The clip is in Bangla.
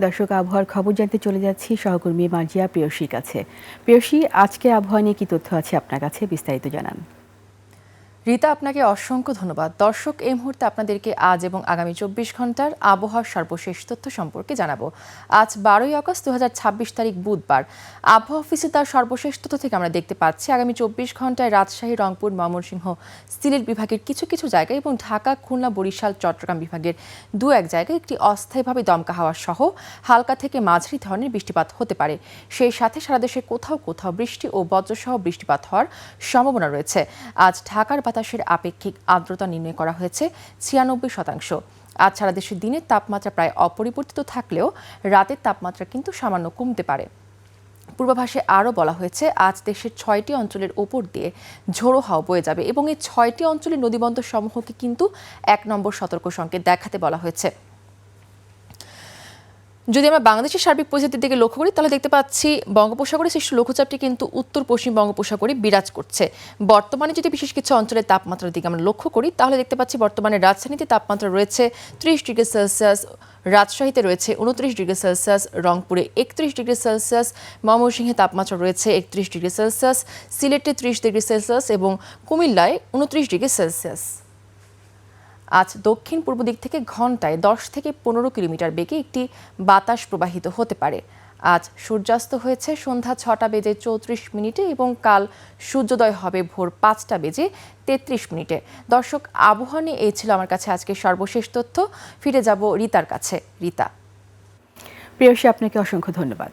দর্শক, আবহাওয়ার খবর জানতে চলে যাচ্ছি সহকর্মী মার্জিয়া প্রেয়সীর কাছে। প্রেয়সী, আজকে আবহাওয়া নিয়ে কি তথ্য আছে আপনার কাছে, বিস্তারিত জানান। রীতা, আপনাকে অসংখ্য ধন্যবাদ। দর্শক, এই মুহূর্তে আপনাদেরকে আজ এবং আগামী 24 ঘন্টার আবহাওয়ার সর্বশেষ তথ্য সম্পর্কে জানাবো। আজ 12ই আগস্ট 2026 তারিখ বুধবার। আবহাওয়া অফিসে তার সর্বশেষ তথ্য থেকে আমরা দেখতে পাচ্ছি আগামী 24 ঘন্টায় রাজশাহী, রংপুর, ময়মনসিংহ, সিলেট বিভাগের কিছু কিছু জায়গায় এবং ঢাকা, খুলনা, বরিশাল, চট্টগ্রাম বিভাগের দু এক জায়গায় একটি অস্থায়ীভাবে দমকা হাওয়া সহ হালকা থেকে মাঝারি ধরনের বৃষ্টিপাত হতে পারে। সেই সাথে সারা দেশে কোথাও কোথাও বৃষ্টি ও বজ্রসহ বৃষ্টিপাত হওয়ার সম্ভাবনা রয়েছে। আজ ঢাকার বাতাসের আপেক্ষিক আর্দ্রতা নির্ণয় করা হয়েছে 96%। আজ সারা দেশে দিনের তাপমাত্রা প্রায় অপরিবর্তিত থাকলেও রাতের তাপমাত্রা কিন্তু সামান্য কমতে পারে। পূর্বাভাসে আরও বলা হয়েছে আজ দেশের 6টি অঞ্চলের ওপর দিয়ে ঝোড়ো হাওয়া বয়ে যাবে এবং এই 6টি অঞ্চলের নদীবন্দর সমূহকে কিন্তু 1 নম্বর সতর্ক সংকেত দেখাতে বলা হয়েছে। যদি আমরা বাংলাদেশের সার্বিক পরিস্থিতির দিকে লক্ষ্য করি তাহলে দেখতে পাচ্ছি বঙ্গোপসাগরে সৃষ্ট লঘুচাপটি কিন্তু উত্তর পশ্চিম বঙ্গোপসাগরে বিরাজ করছে। বর্তমানে যদি বিশেষ কিছু অঞ্চলের তাপমাত্রার দিকে আমরা লক্ষ্য করি তাহলে দেখতে পাচ্ছি বর্তমানে রাজধানীতে তাপমাত্রা রয়েছে 30 ডিগ্রি সেলসিয়াস, রাজশাহীতে রয়েছে 29 ডিগ্রি সেলসিয়াস, রংপুরে 31 ডিগ্রি সেলসিয়াস, ময়মনসিংহে তাপমাত্রা রয়েছে 31 ডিগ্রি সেলসিয়াস, সিলেটে 30 ডিগ্রি সেলসিয়াস এবং কুমিল্লায় 29 ডিগ্রি সেলসিয়াস। আজ দক্ষিণ পূর্ব দিক থেকে ঘন্টায় 10 থেকে 15 কিলোমিটার বেগে একটি বাতাস প্রবাহিত হতে পারে। আজ সূর্যাস্ত হয়েছে সন্ধ্যা 6টা বেজে 34 মিনিটে এবং কাল সূর্যোদয় হবে ভোর 5টা বেজে 33 মিনিটে। দর্শক, আবহাওয়া নিয়ে এই ছিল আমার কাছে আজকে সর্বশেষ তথ্য। ফিরে যাব রীতার কাছে। রীতা। প্রেয়সী, আপনাকে অসংখ্য ধন্যবাদ।